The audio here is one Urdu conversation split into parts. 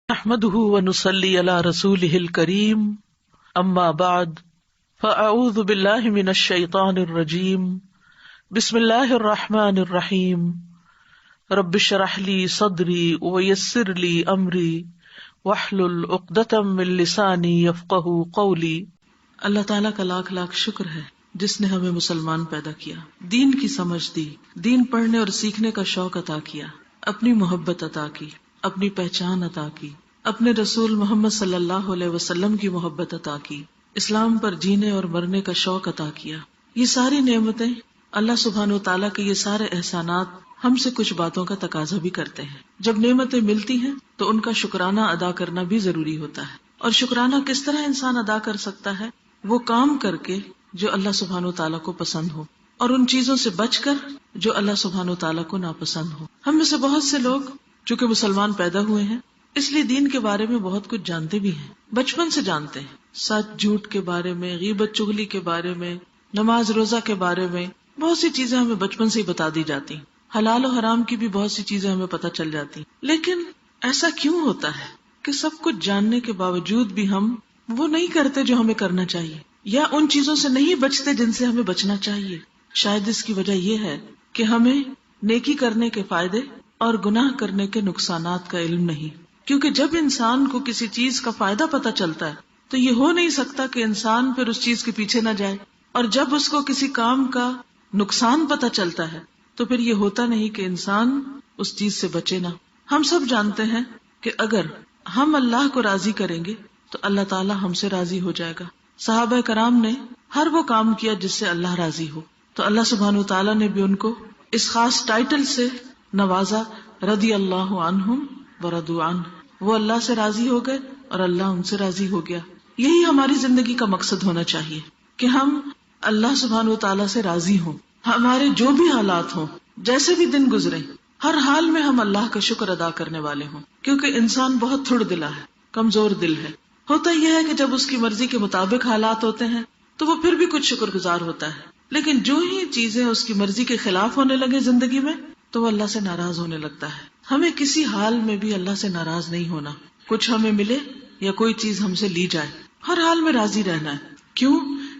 نحمده ونصلي على رسوله الكريم اما بعد فاعوذ بالله من الشيطان الرجيم بسم الله الرحمن الرحيم رب اشرح لي صدري ويسر لي امري واحلل عقدة من لساني يفقهوا قولي۔ اللہ تعالیٰ کا لاکھ لاکھ شکر ہے جس نے ہمیں مسلمان پیدا کیا، دین کی سمجھ دی، دین پڑھنے اور سیکھنے کا شوق عطا کیا، اپنی محبت عطا کی، اپنی پہچان عطا کی، اپنے رسول محمد صلی اللہ علیہ وسلم کی محبت عطا کی، اسلام پر جینے اور مرنے کا شوق عطا کیا۔ یہ ساری نعمتیں اللہ سبحانہ و تعالیٰ کے، یہ سارے احسانات ہم سے کچھ باتوں کا تقاضا بھی کرتے ہیں۔ جب نعمتیں ملتی ہیں تو ان کا شکرانہ ادا کرنا بھی ضروری ہوتا ہے، اور شکرانہ کس طرح انسان ادا کر سکتا ہے؟ وہ کام کر کے جو اللہ سبحانہ و تعالیٰ کو پسند ہو، اور ان چیزوں سے بچ کر جو اللہ سبحانہ و تعالیٰ کو ناپسند ہو۔ ہم میں سے بہت سے لوگ چونکہ مسلمان پیدا ہوئے ہیں اس لیے دین کے بارے میں بہت کچھ جانتے بھی ہیں، بچپن سے جانتے ہیں، سچ جھوٹ کے بارے میں، غیبت چغلی کے بارے میں، نماز روزہ کے بارے میں بہت سی چیزیں ہمیں بچپن سے ہی بتا دی جاتی ہیں، حلال و حرام کی بھی بہت سی چیزیں ہمیں پتہ چل جاتی ہیں۔ لیکن ایسا کیوں ہوتا ہے کہ سب کچھ جاننے کے باوجود بھی ہم وہ نہیں کرتے جو ہمیں کرنا چاہیے، یا ان چیزوں سے نہیں بچتے جن سے ہمیں بچنا چاہیے؟ شاید اس کی وجہ یہ ہے کہ ہمیں نیکی کرنے کے فائدے اور گناہ کرنے کے نقصانات کا علم نہیں، کیونکہ جب انسان کو کسی چیز کا فائدہ پتہ چلتا ہے تو یہ ہو نہیں سکتا کہ انسان پھر اس چیز کے پیچھے نہ جائے، اور جب اس کو کسی کام کا نقصان پتہ چلتا ہے تو پھر یہ ہوتا نہیں کہ انسان اس چیز سے بچے نہ۔ ہم سب جانتے ہیں کہ اگر ہم اللہ کو راضی کریں گے تو اللہ تعالی ہم سے راضی ہو جائے گا۔ صحابہ کرام نے ہر وہ کام کیا جس سے اللہ راضی ہو، تو اللہ سبحانہ وتعالی نے بھی ان کو اس خاص ٹائٹل سے نوازا، رضی اللہ عنہم ورضوا عنہ، وہ اللہ سے راضی ہو گئے اور اللہ ان سے راضی ہو گیا۔ یہی ہماری زندگی کا مقصد ہونا چاہیے کہ ہم اللہ سبحانہ وتعالی سے راضی ہوں، ہمارے جو بھی حالات ہوں، جیسے بھی دن گزرے، ہر حال میں ہم اللہ کا شکر ادا کرنے والے ہوں، کیونکہ انسان بہت تھوڑ دلا ہے، کمزور دل ہے۔ ہوتا یہ ہے کہ جب اس کی مرضی کے مطابق حالات ہوتے ہیں تو وہ پھر بھی کچھ شکر گزار ہوتا ہے، لیکن جو ہی چیزیں اس کی مرضی کے خلاف ہونے لگے زندگی میں تو وہ اللہ سے ناراض ہونے لگتا ہے۔ ہمیں کسی حال میں بھی اللہ سے ناراض نہیں ہونا، کچھ ہمیں ملے یا کوئی چیز ہم سے لی جائے، ہر حال میں راضی رہنا ہے۔ کیوں؟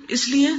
اس لیے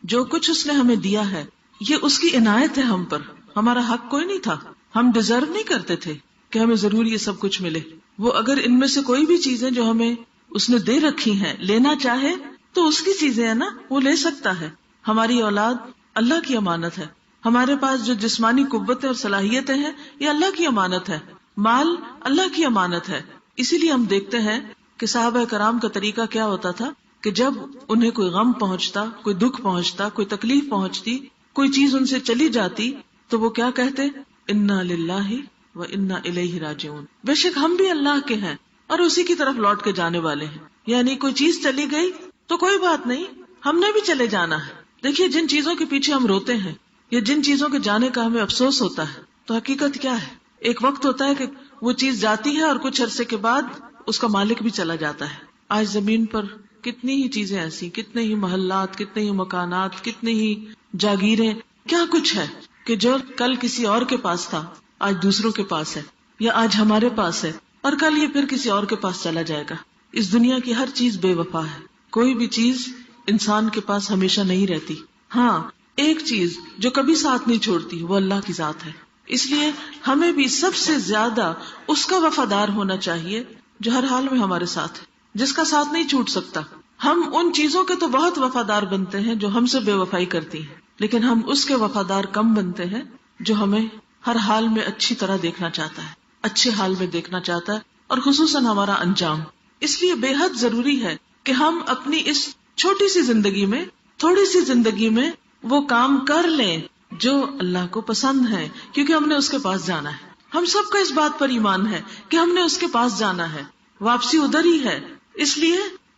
جو کچھ اس نے ہمیں دیا ہے یہ اس کی عنایت ہے ہم پر، ہمارا حق کوئی نہیں تھا، ہم ڈیزرو نہیں کرتے تھے کہ ہمیں ضرور یہ سب کچھ ملے۔ وہ اگر ان میں سے کوئی بھی چیزیں جو ہمیں اس نے دے رکھی ہیں لینا چاہے تو اس کی چیزیں ہیں نا، وہ لے سکتا ہے۔ ہماری اولاد اللہ کی امانت ہے، ہمارے پاس جو جسمانی قوتیں اور صلاحیتیں ہیں یہ اللہ کی امانت ہے، مال اللہ کی امانت ہے۔ اسی لیے ہم دیکھتے ہیں کہ صحابہ کرام کا طریقہ کیا ہوتا تھا کہ جب انہیں کوئی غم پہنچتا، کوئی دکھ پہنچتا، کوئی تکلیف پہنچتی، کوئی چیز ان سے چلی جاتی تو وہ کیا کہتے؟ انا للہ و انا الیہ راجعون، بے شک ہم بھی اللہ کے ہیں اور اسی کی طرف لوٹ کے جانے والے ہیں۔ یعنی کوئی چیز چلی گئی تو کوئی بات نہیں، ہم نے بھی چلے جانا ہے۔ دیکھیے جن چیزوں کے پیچھے ہم روتے ہیں یا جن چیزوں کے جانے کا ہمیں افسوس ہوتا ہے تو حقیقت کیا ہے؟ ایک وقت ہوتا ہے کہ وہ چیز جاتی ہے اور کچھ عرصے کے بعد اس کا مالک بھی چلا جاتا ہے۔ آج زمین پر کتنی ہی چیزیں ایسی، کتنے ہی محلات، کتنے ہی مکانات، کتنی ہی جاگیریں، کیا کچھ ہے کہ جو کل کسی اور کے پاس تھا آج دوسروں کے پاس ہے، یا آج ہمارے پاس ہے اور کل یہ پھر کسی اور کے پاس چلا جائے گا۔ اس دنیا کی ہر چیز بے وفا ہے، کوئی بھی چیز انسان کے پاس ہمیشہ نہیں رہتی۔ ہاں، ایک چیز جو کبھی ساتھ نہیں چھوڑتی وہ اللہ کی ذات ہے۔ اس لیے ہمیں بھی سب سے زیادہ اس کا وفادار ہونا چاہیے جو ہر حال میں ہمارے ساتھ ہے، جس کا ساتھ نہیں چھوٹ سکتا۔ ہم ان چیزوں کے تو بہت وفادار بنتے ہیں جو ہم سے بے وفائی کرتی ہیں، لیکن ہم اس کے وفادار کم بنتے ہیں جو ہمیں ہر حال میں اچھی طرح دیکھنا چاہتا ہے، اچھے حال میں دیکھنا چاہتا ہے، اور خصوصاً ہمارا انجام۔ اس لیے بے حد ضروری ہے کہ ہم اپنی اس چھوٹی سی زندگی میں، تھوڑی سی زندگی میں وہ کام کر لیں جو اللہ کو پسند ہے، کیونکہ ہم نے اس کے پاس جانا ہے۔ ہم سب کا اس بات پر ایمان ہے کہ ہم نے اس کے پاس جانا ہے، واپسی ادھر ہی ہے۔ اس لیے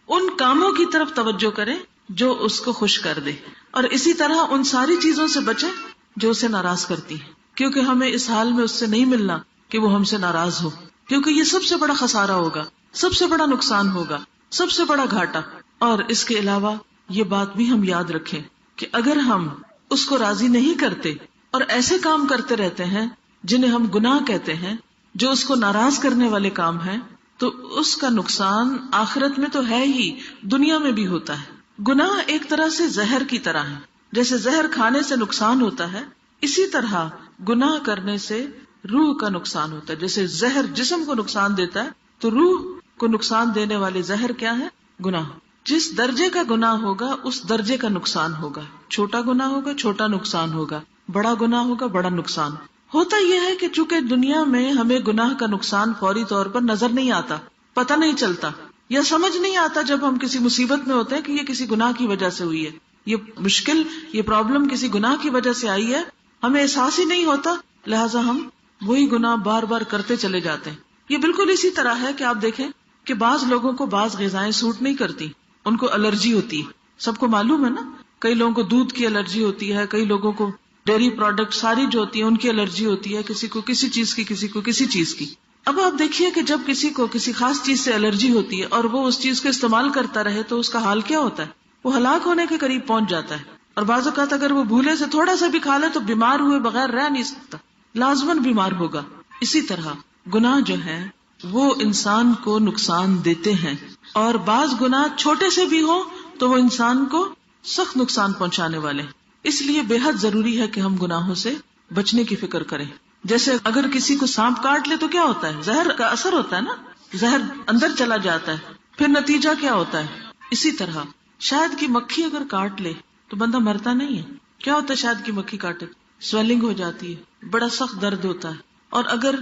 ان کاموں کی طرف توجہ کریں جو اس کو خوش کر دے، اور اسی طرح ان ساری چیزوں سے بچیں جو اسے ناراض کرتی ہیں، کیونکہ ہمیں اس حال میں اس سے نہیں ملنا کہ وہ ہم سے ناراض ہو، کیونکہ یہ سب سے بڑا خسارہ ہوگا، سب سے بڑا نقصان ہوگا، سب سے بڑا گھاٹا۔ اور اس کے علاوہ یہ بات بھی ہم یاد رکھیں کہ اگر ہم اس کو راضی نہیں کرتے اور ایسے کام کرتے رہتے ہیں جنہیں ہم گناہ کہتے ہیں، جو اس کو ناراض کرنے والے کام ہیں، تو اس کا نقصان آخرت میں تو ہے ہی، دنیا میں بھی ہوتا ہے۔ گناہ ایک طرح سے زہر کی طرح ہے، جیسے زہر کھانے سے نقصان ہوتا ہے، اسی طرح گناہ کرنے سے روح کا نقصان ہوتا ہے۔ جیسے زہر جسم کو نقصان دیتا ہے تو روح کو نقصان دینے والے زہر کیا ہے؟ گناہ۔ جس درجے کا گناہ ہوگا اس درجے کا نقصان ہوگا، چھوٹا گناہ ہوگا چھوٹا نقصان ہوگا، بڑا گناہ ہوگا بڑا نقصان۔ ہوتا یہ ہے کہ چونکہ دنیا میں ہمیں گناہ کا نقصان فوری طور پر نظر نہیں آتا، پتہ نہیں چلتا، یا سمجھ نہیں آتا جب ہم کسی مصیبت میں ہوتے ہیں کہ یہ کسی گناہ کی وجہ سے ہوئی ہے، یہ مشکل، یہ پرابلم کسی گناہ کی وجہ سے آئی ہے، ہمیں احساس ہی نہیں ہوتا، لہٰذا ہم وہی گناہ بار بار کرتے چلے جاتے ہیں۔ یہ بالکل اسی طرح ہے کہ آپ دیکھیں کہ بعض لوگوں کو بعض غذائیں سوٹ نہیں کرتی، ان کو الرجی ہوتی ہے، سب کو معلوم ہے نا، کئی لوگوں کو دودھ کی الرجی ہوتی ہے، کئی لوگوں کو ڈیری پروڈکٹ ساری جو ہوتی ہیں ان کی الرجی ہوتی ہے، کسی کو کسی چیز کی، کسی کو کسی چیز کی۔ اب آپ دیکھیے کہ جب کسی کو کسی خاص چیز سے الرجی ہوتی ہے اور وہ اس چیز کو استعمال کرتا رہے تو اس کا حال کیا ہوتا ہے؟ وہ ہلاک ہونے کے قریب پہنچ جاتا ہے، اور بعض اوقات اگر وہ بھولے سے تھوڑا سا بھی کھا لے تو بیمار ہوئے بغیر رہ نہیں سکتا، لازماً بیمار ہوگا۔ اسی طرح گناہ جو ہیں وہ انسان کو نقصان دیتے ہیں، اور بعض گناہ چھوٹے سے بھی ہوں تو وہ انسان کو سخت نقصان پہنچانے والے ہیں۔ اس لیے بے حد ضروری ہے کہ ہم گناہوں سے بچنے کی فکر کریں۔ جیسے اگر کسی کو سانپ کاٹ لے تو کیا ہوتا ہے؟ زہر کا اثر ہوتا ہے نا، زہر اندر چلا جاتا ہے، پھر نتیجہ کیا ہوتا ہے؟ اسی طرح شہد کی مکھی اگر کاٹ لے تو بندہ مرتا نہیں ہے۔ کیا ہوتا ہے شہد کی مکھی کاٹے؟ سویلنگ ہو جاتی ہے، بڑا سخت درد ہوتا ہے، اور اگر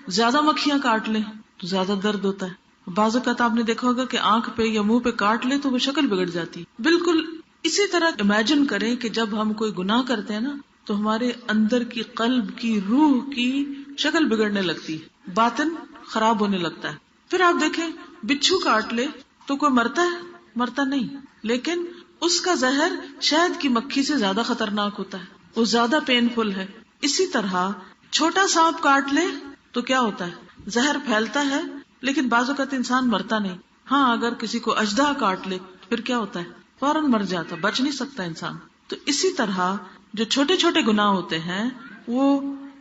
زیادہ مکھیاں کاٹ لیں تو زیادہ درد ہوتا ہے۔ بعض اوقات آپ نے دیکھا ہوگا کہ آنکھ پہ یا منہ پہ کاٹ لے تو وہ شکل بگڑ جاتی ہے۔ بالکل اسی طرح امیجن کریں کہ جب ہم کوئی گناہ کرتے ہیں نا تو ہمارے اندر کی قلب کی روح کی شکل بگڑنے لگتی ہے، باطن خراب ہونے لگتا ہے۔ پھر آپ دیکھیں بچھو کاٹ لے تو کوئی مرتا ہے؟ مرتا نہیں، لیکن اس کا زہر شہد کی مکھی سے زیادہ خطرناک ہوتا ہے، وہ زیادہ پین فل ہے۔ اسی طرح چھوٹا سانپ کاٹ لے تو کیا ہوتا ہے؟ زہر پھیلتا ہے لیکن بعض اوقات انسان مرتا نہیں۔ ہاں اگر کسی کو اژدہا کاٹ لے پھر کیا ہوتا ہے؟ فوراً مر جاتا، بچ نہیں سکتا انسان۔ تو اسی طرح جو چھوٹے چھوٹے گناہ ہوتے ہیں وہ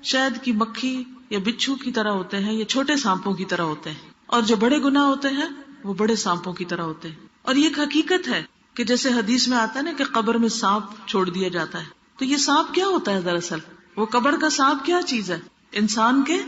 شہد کی مکھی یا بچھو کی طرح ہوتے ہیں یا چھوٹے سانپوں کی طرح ہوتے ہیں، اور جو بڑے گناہ ہوتے ہیں وہ بڑے سانپوں کی طرح ہوتے ہیں۔ اور یہ ایک حقیقت ہے کہ جیسے حدیث میں آتا ہے نا کہ قبر میں سانپ چھوڑ دیا جاتا ہے، تو یہ سانپ کیا ہوتا ہے؟ دراصل وہ قبر کا سانپ کیا چیز ہے؟ انسان کے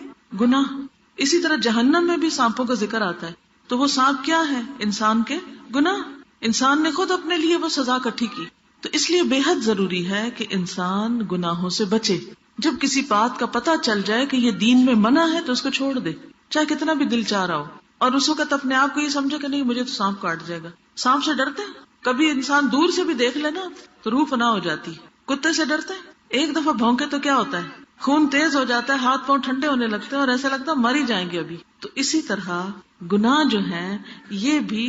گناہ۔ اسی طرح جہنم میں بھی سانپوں کا ذکر آتا ہے، تو وہ سانپ کیا ہے؟ انسان کے گناہ۔ انسان نے خود اپنے لیے وہ سزا اکٹھی کی۔ تو اس لیے بے حد ضروری ہے کہ انسان گناہوں سے بچے۔ جب کسی بات کا پتہ چل جائے کہ یہ دین میں منع ہے تو اس کو چھوڑ دے، چاہے کتنا بھی دل چاہ رہا ہو، اور اس وقت اپنے آپ کو یہ سمجھے کہ نہیں مجھے تو سانپ کاٹ جائے گا۔ سانپ سے ڈرتے ہیں؟ کبھی انسان دور سے بھی دیکھ لینا تو روح فنا ہو جاتی ہے۔ کتے سے ڈرتے ہیں؟ ایک دفعہ بھونکے تو کیا ہوتا ہے؟ خون تیز ہو جاتا ہے، ہاتھ پاؤں ٹھنڈے ہونے لگتے ہیں اور ایسا لگتا ہے مر ہی جائیں گے ابھی۔ تو اسی طرح گناہ جو ہیں یہ بھی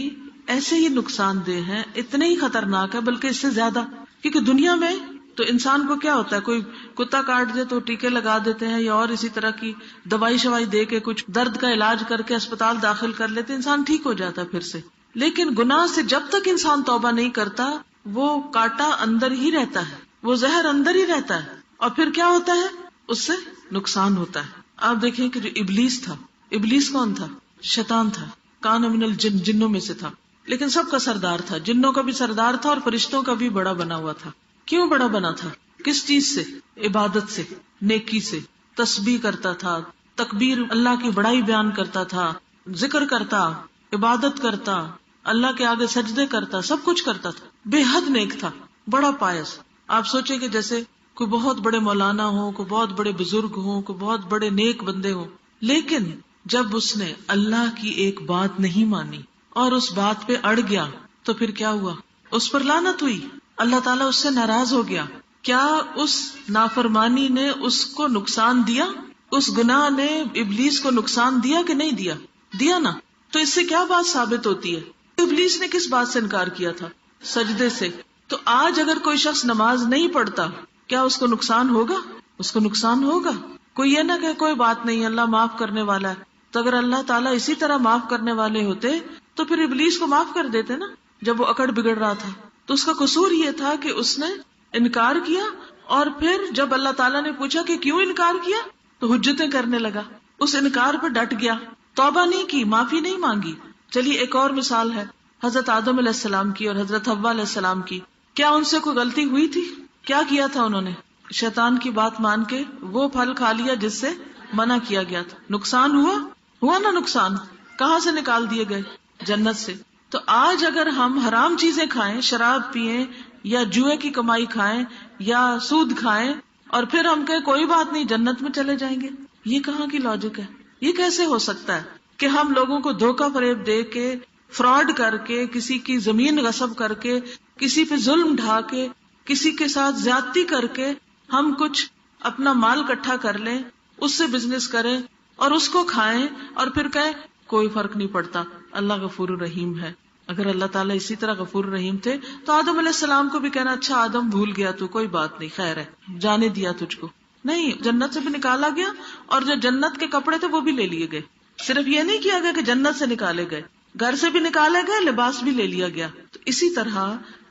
ایسے ہی نقصان دہ ہیں، اتنے ہی خطرناک ہے بلکہ اس سے زیادہ، کیونکہ دنیا میں تو انسان کو کیا ہوتا ہے، کوئی کتا کاٹ دے تو ٹیکے لگا دیتے ہیں یا اور اسی طرح کی دوائی شوائی دے کے کچھ درد کا علاج کر کے اسپتال داخل کر لیتے، انسان ٹھیک ہو جاتا ہے پھر سے۔ لیکن گناہ سے جب تک انسان توبہ نہیں کرتا وہ کاٹا اندر ہی رہتا ہے، وہ زہر اندر ہی رہتا ہے، اور پھر کیا ہوتا ہے؟ اس سے نقصان ہوتا ہے۔ آپ دیکھیں کہ جو ابلیس تھا، ابلیس کون تھا؟ شیطان تھا، کان من الجن، جنوں میں سے تھا، لیکن سب کا سردار تھا، جنوں کا بھی سردار تھا اور فرشتوں کا بھی بڑا بنا ہوا تھا۔ کیوں بڑا بنا تھا؟ کس چیز سے؟ عبادت سے، نیکی سے، تسبیح کرتا تھا، تکبیر، اللہ کی بڑائی بیان کرتا تھا، ذکر کرتا، عبادت کرتا، اللہ کے آگے سجدے کرتا، سب کچھ کرتا تھا، بے حد نیک تھا، بڑا پائس۔ آپ سوچیں کہ جیسے کوئی بہت بڑے مولانا ہوں، کوئی بہت بڑے بزرگ ہوں، کوئی بہت بڑے نیک بندے ہوں، لیکن جب اس نے اللہ کی ایک بات نہیں مانی اور اس بات پہ اڑ گیا تو پھر کیا ہوا؟ اس پر لعنت ہوئی، اللہ تعالیٰ اس سے ناراض ہو گیا۔ کیا اس نافرمانی نے اس کو نقصان دیا؟ اس گناہ نے ابلیس کو نقصان دیا کہ نہیں دیا؟ دیا نا۔ تو اس سے کیا بات ثابت ہوتی ہے؟ ابلیس نے کس بات سے انکار کیا تھا؟ سجدے سے۔ تو آج اگر کوئی شخص نماز نہیں پڑھتا کیا اس کو نقصان ہوگا؟ اس کو نقصان ہوگا۔ کوئی یہ نہ کہ کوئی بات نہیں، اللہ معاف کرنے والا ہے، تو اگر اللہ تعالیٰ اسی طرح معاف کرنے والے ہوتے تو پھر ابلیس کو معاف کر دیتے نا، جب وہ اکڑ بگڑ رہا تھا۔ تو اس کا قصور یہ تھا کہ اس نے انکار کیا، اور پھر جب اللہ تعالیٰ نے پوچھا کہ کیوں انکار کیا تو حجتیں کرنے لگا، اس انکار پر ڈٹ گیا، توبہ نہیں کی، معافی نہیں مانگی. چلیے ایک اور مثال ہے حضرت آدم علیہ السلام کی اور حضرت حوا علیہ السلام کی. کیا ان سے کوئی غلطی ہوئی تھی؟ کیا کیا تھا انہوں نے؟ شیطان کی بات مان کے وہ پھل کھا لیا جس سے منع کیا گیا تھا. نقصان ہوا نا نقصان. کہاں سے نکال دیے گئے؟ جنت سے. تو آج اگر ہم حرام چیزیں کھائیں، شراب پیئیں یا جوئے کی کمائی کھائیں یا سود کھائیں اور پھر ہم کہیں کوئی بات نہیں جنت میں چلے جائیں گے، یہ کہاں کی لاجک ہے؟ یہ کیسے ہو سکتا ہے کہ ہم لوگوں کو دھوکہ فریب دے کے، فراڈ کر کے، کسی کی زمین غصب کر کے، کسی پہ ظلم ڈھا کے، کسی کے ساتھ زیادتی کر کے ہم کچھ اپنا مال اکٹھا کر لیں، اس سے بزنس کریں اور اس کو کھائیں اور پھر کہیں کوئی فرق نہیں پڑتا، اللہ غفور الرحیم ہے. اگر اللہ تعالیٰ اسی طرح غفور الرحیم تھے تو آدم علیہ السلام کو بھی کہنا اچھا آدم بھول گیا تو کوئی بات نہیں، خیر ہے، جانے دیا تجھ کو. نہیں، جنت سے بھی نکالا گیا اور جو جنت کے کپڑے تھے وہ بھی لے لیے گئے. صرف یہ نہیں کیا گیا کہ جنت سے نکالے گئے، گھر سے بھی نکالے گئے، لباس بھی لے لیا گیا. تو اسی طرح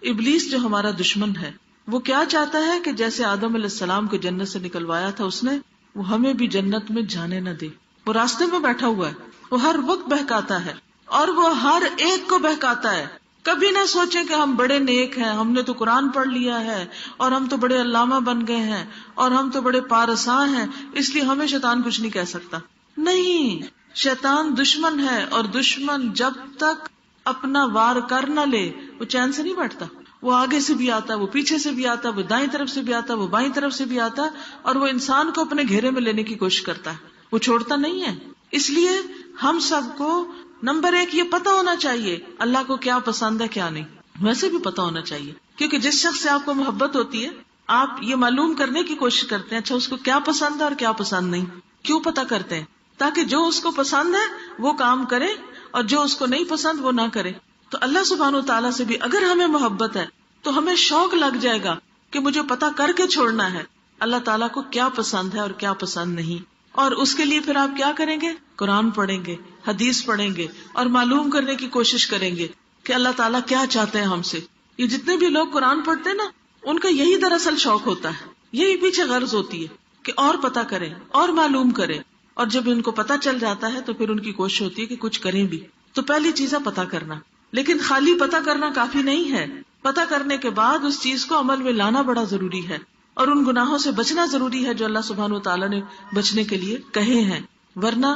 ابلیس جو ہمارا دشمن ہے وہ کیا چاہتا ہے کہ جیسے آدم علیہ السلام کو جنت سے نکلوایا تھا اس نے، وہ ہمیں بھی جنت میں جانے نہ دے. وہ راستے میں بیٹھا ہوا ہے، وہ ہر وقت بہکاتا ہے اور وہ ہر ایک کو بہکاتا ہے. کبھی نہ سوچیں کہ ہم بڑے نیک ہیں، ہم نے تو قرآن پڑھ لیا ہے اور ہم تو بڑے علامہ بن گئے ہیں اور ہم تو بڑے پارساں ہیں، اس لیے ہمیں شیطان کچھ نہیں کہہ سکتا. نہیں، شیطان دشمن ہے اور دشمن جب تک اپنا وار کر نہ لے وہ چین سے نہیں بیٹھتا. وہ آگے سے بھی آتا، وہ پیچھے سے بھی آتا، وہ دائیں طرف سے بھی آتا، وہ بائیں طرف سے بھی آتا اور وہ انسان کو اپنے گھیرے میں لینے کی کوشش کرتا ہے، وہ چھوڑتا نہیں ہے. اس لیے ہم سب کو نمبر 1 یہ پتا ہونا چاہیے اللہ کو کیا پسند ہے کیا نہیں. ویسے بھی پتا ہونا چاہیے کیونکہ جس شخص سے آپ کو محبت ہوتی ہے آپ یہ معلوم کرنے کی کوشش کرتے ہیں اچھا اس کو کیا پسند ہے اور کیا پسند نہیں. کیوں پتا کرتے ہیں؟ تاکہ جو اس کو پسند ہے وہ کام کرے اور جو اس کو نہیں پسند وہ نہ کرے. تو اللہ سبحانہ وتعالیٰ سے بھی اگر ہمیں محبت ہے تو ہمیں شوق لگ جائے گا کہ مجھے پتا کر کے چھوڑنا ہے اللہ تعالیٰ کو کیا پسند ہے اور کیا پسند نہیں. اور اس کے لیے پھر آپ کیا کریں گے؟ قرآن پڑھیں گے، حدیث پڑھیں گے اور معلوم کرنے کی کوشش کریں گے کہ اللہ تعالیٰ کیا چاہتے ہیں ہم سے. یہ جتنے بھی لوگ قرآن پڑھتے ہیں نا ان کا یہی دراصل شوق ہوتا ہے، یہی پیچھے غرض ہوتی ہے کہ اور پتا کریں اور معلوم کریں. اور جب ان کو پتا چل جاتا ہے تو پھر ان کی کوشش ہوتی ہے کہ کچھ کریں بھی. تو پہلی چیز ہے پتا کرنا. لیکن خالی پتا کرنا کافی نہیں ہے، پتا کرنے کے بعد اس چیز کو عمل میں لانا بڑا ضروری ہے اور ان گناہوں سے بچنا ضروری ہے جو اللہ سبحانہ وتعالیٰ نے بچنے کے لیے کہے ہیں، ورنہ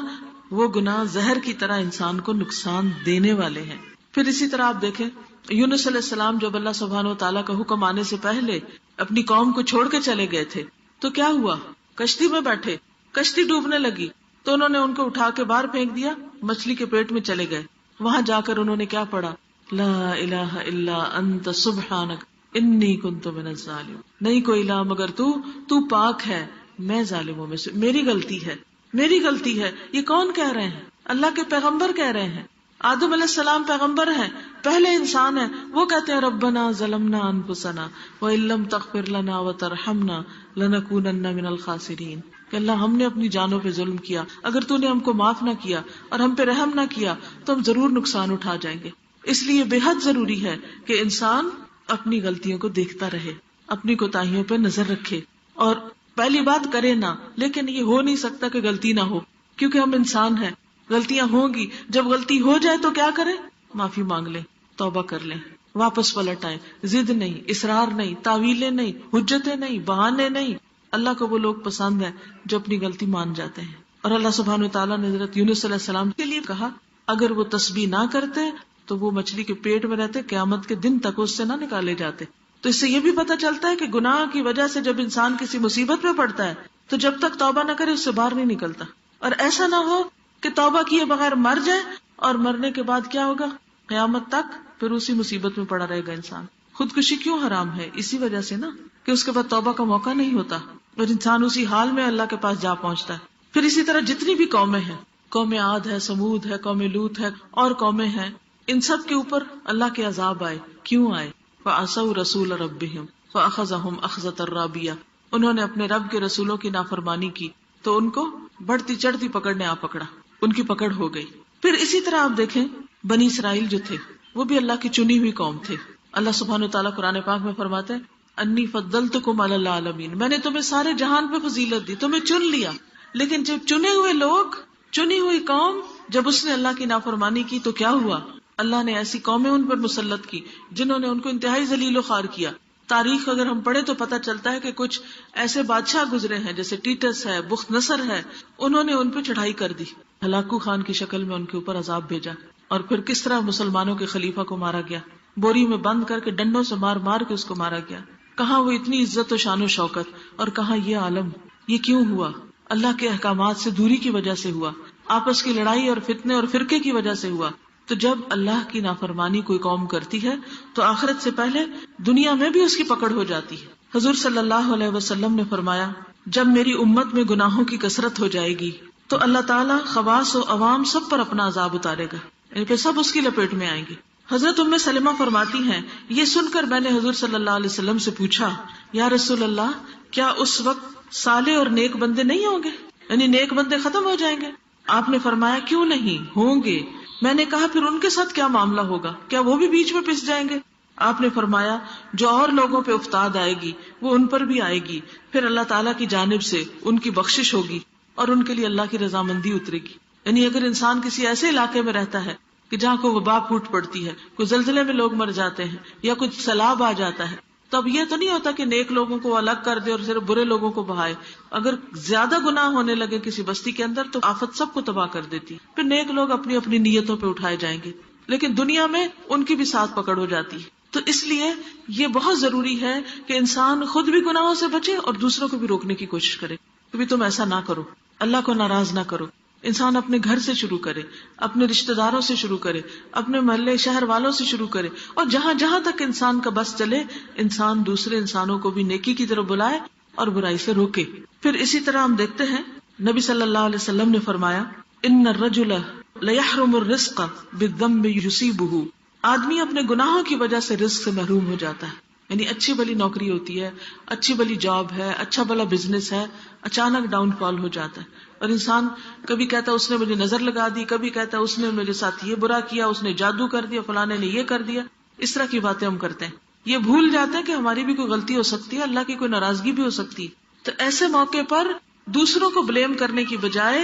وہ گناہ زہر کی طرح انسان کو نقصان دینے والے ہیں. پھر اسی طرح آپ دیکھیں یونس علیہ السلام جب اللہ سبحانہ وتعالیٰ کا حکم آنے سے پہلے اپنی قوم کو چھوڑ کے چلے گئے تھے تو کیا ہوا؟ کشتی میں بیٹھے، کشتی ڈوبنے لگی تو انہوں نے ان کو اٹھا کے باہر پھینک دیا، مچھلی کے پیٹ میں چلے گئے. وہاں جا کر انہوں نے کیا پڑھا؟ لا الہ الا انت سبحانک انی کنت من الظالمین. نہیں کوئی الہ مگر تو پاک ہے، میں ظالموں میں سے، میری غلطی ہے، میری غلطی ہے. یہ کون کہہ رہے ہیں؟ اللہ کے پیغمبر کہہ رہے ہیں. آدم علیہ السلام پیغمبر ہیں، پہلے انسان ہیں، وہ کہتے ہیں ربنا ظلمنا انفسنا وان لم تغفر لنا وترحمنا لنکونن من الخاسرین. کہ اللہ ہم نے اپنی جانوں پہ ظلم کیا، اگر تو نے ہم کو معاف نہ کیا اور ہم پہ رحم نہ کیا تو ہم ضرور نقصان اٹھا جائیں گے. اس لیے بے حد ضروری ہے کہ انسان اپنی غلطیوں کو دیکھتا رہے، اپنی کوتاہیوں پہ نظر رکھے اور پہلی بات کرے نہ. لیکن یہ ہو نہیں سکتا کہ غلطی نہ ہو کیونکہ ہم انسان ہیں، غلطیاں ہوں گی. جب غلطی ہو جائے تو کیا کریں؟ معافی مانگ لیں، توبہ کر لیں، واپس پلٹ آئیں. ضد نہیں، اصرار نہیں، تعویلیں نہیں، حجتیں نہیں، بہانے نہیں. اللہ کو وہ لوگ پسند ہیں جو اپنی غلطی مان جاتے ہیں. اور اللہ سبحانہ وتعالیٰ نے حضرت یونس علیہ السلام کے لیے کہا اگر وہ تسبیح نہ کرتے تو وہ مچھلی کے پیٹ میں رہتے، قیامت کے دن تک اس سے نہ نکالے جاتے. تو اس سے یہ بھی پتہ چلتا ہے کہ گناہ کی وجہ سے جب انسان کسی مصیبت میں پڑتا ہے تو جب تک توبہ نہ کرے اس سے باہر نہیں نکلتا. اور ایسا نہ ہو کہ توبہ کیے بغیر مر جائے اور مرنے کے بعد کیا ہوگا؟ قیامت تک پھر اسی مصیبت میں پڑا رہے گا انسان. خودکشی کیوں حرام ہے؟ اسی وجہ سے نا کہ اس کے بعد توبہ کا موقع نہیں ہوتا اور انسان اسی حال میں اللہ کے پاس جا پہنچتا ہے. پھر اسی طرح جتنی بھی قومیں ہیں، قوم عاد ہے، سمود ہے، قوم لوط ہے اور قومیں ہیں، ان سب کے اوپر اللہ کے عذاب آئے. کیوں آئے؟ فعصوا رسول ربهم فاخذهم اخذۃ رابیہ. انہوں نے اپنے رب کے رسولوں کی نافرمانی کی تو ان کو بڑھتی چڑھتی پکڑ نے آ پکڑا، ان کی پکڑ ہو گئی. پھر اسی طرح آپ دیکھیں بنی اسرائیل جو تھے وہ بھی اللہ کی چنی ہوئی قوم تھے. اللہ سبحانہ وتعالیٰ قرآن پاک میں فرماتے ہیں انی فضلتکم علی العالمین، میں نے تمہیں سارے جہان پہ فضیلت دی، تمہیں چن لیا. لیکن جب چنے ہوئے لوگ، چنی ہوئی قوم جب اس نے اللہ کی نافرمانی کی تو کیا ہوا؟ اللہ نے ایسی قومیں ان پر مسلط کی جنہوں نے ان کو انتہائی ذلیل و خوار کیا. تاریخ اگر ہم پڑھیں تو پتہ چلتا ہے کہ کچھ ایسے بادشاہ گزرے ہیں جیسے ٹیٹس ہے، بخت نصر ہے، انہوں نے ان پہ چڑھائی کر دی، ہلاکو خان کی شکل میں ان کے اوپر عذاب بھیجا. اور پھر کس طرح مسلمانوں کے خلیفہ کو مارا گیا، بوری میں بند کر کے ڈنڈوں سے مار مار کے اس کو مارا گیا. کہاں وہ اتنی عزت و شان و شوکت، اور کہاں یہ عالم. یہ کیوں ہوا؟ اللہ کے احکامات سے دوری کی وجہ سے ہوا، آپس کی لڑائی اور فتنے اور فرقے کی وجہ سے ہوا. تو جب اللہ کی نافرمانی کوئی قوم کرتی ہے تو آخرت سے پہلے دنیا میں بھی اس کی پکڑ ہو جاتی ہے. حضور صلی اللہ علیہ وسلم نے فرمایا، جب میری امت میں گناہوں کی کثرت ہو جائے گی تو اللہ تعالیٰ خواص و عوام سب پر اپنا عذاب اتارے گا، یعنی پھر سب اس کی لپیٹ میں آئیں گے. حضرت ام سلمہ فرماتی ہیں، یہ سن کر میں نے حضور صلی اللہ علیہ وسلم سے پوچھا، یا رسول اللہ، کیا اس وقت صالح اور نیک بندے نہیں ہوں گے، یعنی نیک بندے ختم ہو جائیں گے؟ آپ نے فرمایا، کیوں نہیں ہوں گے. میں نے کہا، پھر ان کے ساتھ کیا معاملہ ہوگا، کیا وہ بھی بیچ میں پس جائیں گے؟ آپ نے فرمایا، جو اور لوگوں پہ افتاد آئے گی وہ ان پر بھی آئے گی، پھر اللہ تعالیٰ کی جانب سے ان کی بخشش ہوگی اور ان کے لیے اللہ کی رضامندی اترے گی. یعنی اگر انسان کسی ایسے علاقے میں رہتا ہے کہ جہاں کوئی وبا پھوٹ پڑتی ہے، کوئی زلزلے میں لوگ مر جاتے ہیں یا کچھ سیلاب آ جاتا ہے، تو اب یہ تو نہیں ہوتا کہ نیک لوگوں کو الگ کر دے اور صرف برے لوگوں کو بہائے. اگر زیادہ گناہ ہونے لگے کسی بستی کے اندر تو آفت سب کو تباہ کر دیتی، پھر نیک لوگ اپنی اپنی نیتوں پہ اٹھائے جائیں گے، لیکن دنیا میں ان کی بھی ساتھ پکڑ ہو جاتی ہے. تو اس لیے یہ بہت ضروری ہے کہ انسان خود بھی گناہوں سے بچے اور دوسروں کو بھی روکنے کی کوشش کرے کہ تم ایسا نہ کرو، اللہ کو ناراض نہ کرو. انسان اپنے گھر سے شروع کرے، اپنے رشتہ داروں سے شروع کرے، اپنے محلے شہر والوں سے شروع کرے، اور جہاں جہاں تک انسان کا بس چلے انسان دوسرے انسانوں کو بھی نیکی کی طرف بلائے اور برائی سے روکے. پھر اسی طرح ہم دیکھتے ہیں نبی صلی اللہ علیہ وسلم نے فرمایا، ان الرجل لیحرم الرزق بالذنب یصیبہ، آدمی اپنے گناہوں کی وجہ سے رزق سے محروم ہو جاتا ہے. یعنی اچھی بلی نوکری ہوتی ہے، اچھی بلی جاب ہے، اچھا بلا بزنس ہے، اچانک ڈاؤن فال ہو جاتا ہے. اور انسان کبھی کہتا ہے اس نے مجھے نظر لگا دی، کبھی کہتا ہے اس نے میرے ساتھ یہ برا کیا، اس نے جادو کر دیا، فلانے نے یہ کر دیا. اس طرح کی باتیں ہم کرتے ہیں، یہ بھول جاتے ہیں کہ ہماری بھی کوئی غلطی ہو سکتی ہے، اللہ کی کوئی ناراضگی بھی ہو سکتی ہے. تو ایسے موقع پر دوسروں کو بلیم کرنے کی بجائے